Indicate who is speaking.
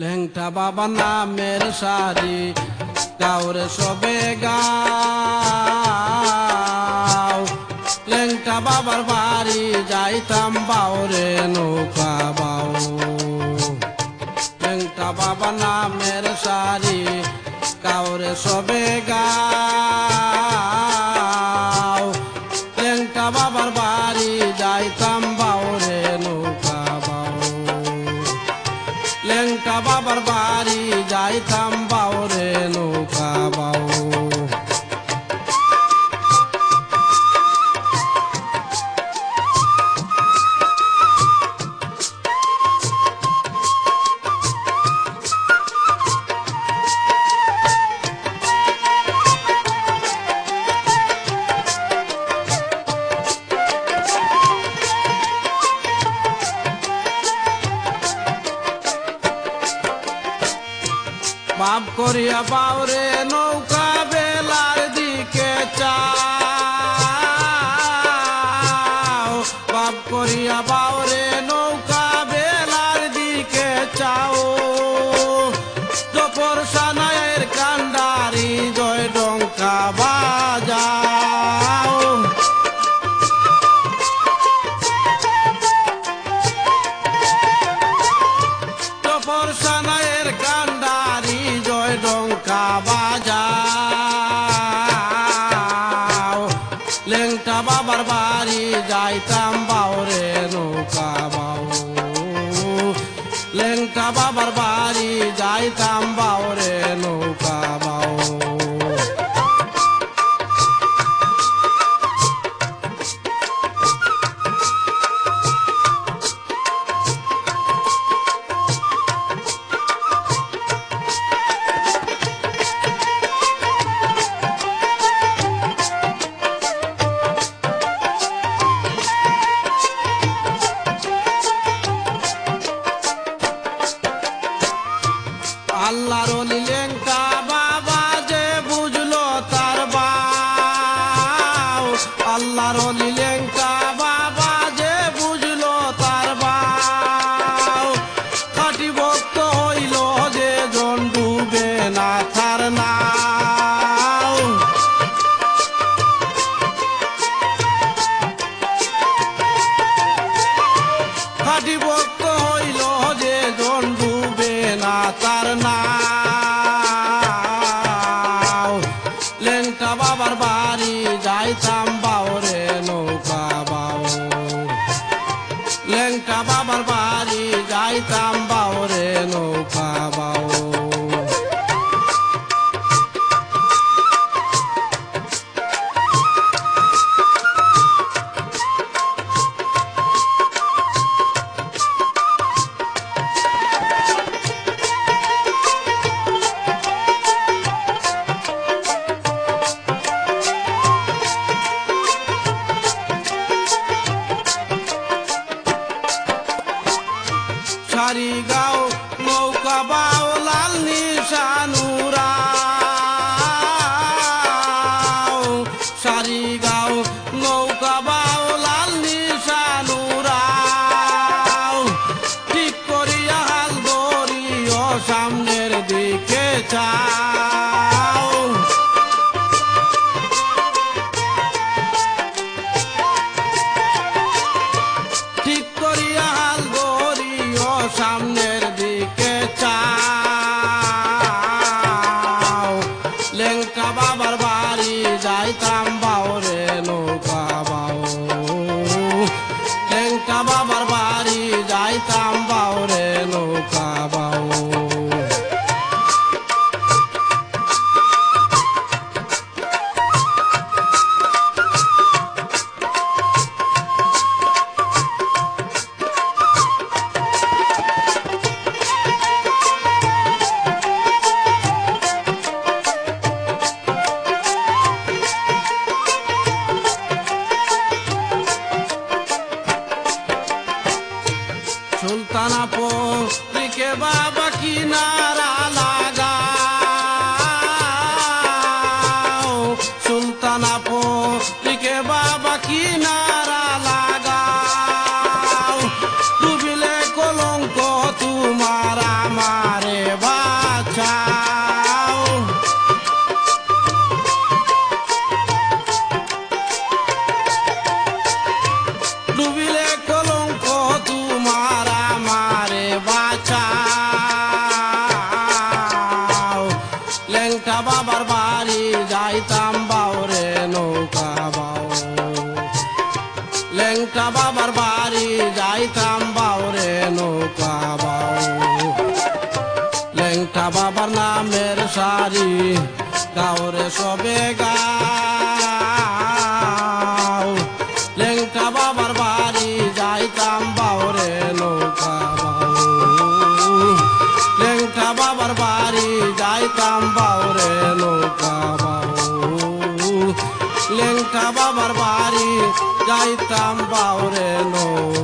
Speaker 1: ল্যাংটা বাবা নামের সারি গাওরে সবে গাও। ল্যাংটা বাবার বাড়ি যাইতাম বাউরে নৌকা বাউ। ল্যাংটা বাবা নামের সারি গাওরে সবে গাও। ল্যাংটা বাবার বাড়ি যাইতাম বাউরে নৌকা বাউ। ল্যাংটা বাবার বাড়ি যাইতাম বাউরে নৌকা বাউ। বাপ করিয়া বাউরে নৌকা বেলার দিকে চাও। বাপ করিয়া বাউরে নৌকা বেলার দিকে চাও। জপর সানায়ের কান্ডারি জয় ডঙ্কা বাজাও। জপর সানায়ের কান্ডারি জয় ডঙ্কা বাজাও। ল্যাংটা বাবার বাড়ি যাইতাম বাউরে নৌকা বাউ। ল্যাংটা বাবার বাড়ি যাইতাম বাউরে নৌকা বাউ। আল্লাহর ওলি ল্যাংটা বাবা যে বুঝলো তার বাউ। আল্লাহর ওলি ল্যাংটা বাবা যে বুঝলো তার বাউ। খাঁটি ভক্ত হইল যে জন ডুবে না তার নাও। খাঁটি ভক্ত হইল যে জন ডুবে না তার নাও। ল্যাংটা বাবার বাড়ি যাইতাম বাউরে নৌকা বাউ। ল্যাংটা বাবার বাড়ি যাইতাম বাউরে নৌকা বাউ। সারি গাও নৌকা বাও লাল নিশানুরাও। সারি গাও নৌকা বাও লাল নিশানুরাও। ঠিক করিয়া হাল ধরিও সামনের দিকে চাও। ঠিক করিয়া হাল ধরিও সামনের দিকে চাও। ল্যাংটা বাবার বাড়ি যাইতাম বাউরে নৌকা বাউ। ল্যাংটা বাবার বাড়ি যাইতাম বাউরে নৌকা বাউ। সুলতানাপুরকে বাবা কিনারা লাগাও। সুলতানাপুরকে বাবা কিনারা লাগাও। ডুবিলে কলঙ্ক তোমার আমারে বাড়ি গাওরে সবে গাও লেংটা বাবার বাড়ি যাইতাম বাউরে নৌকা বাউ লেংটা বাবার বাড়ি যাইতাম বাউরে নৌকা বাউ লেংটা বাবার বাড়ি যাইতাম বাউরে নৌকা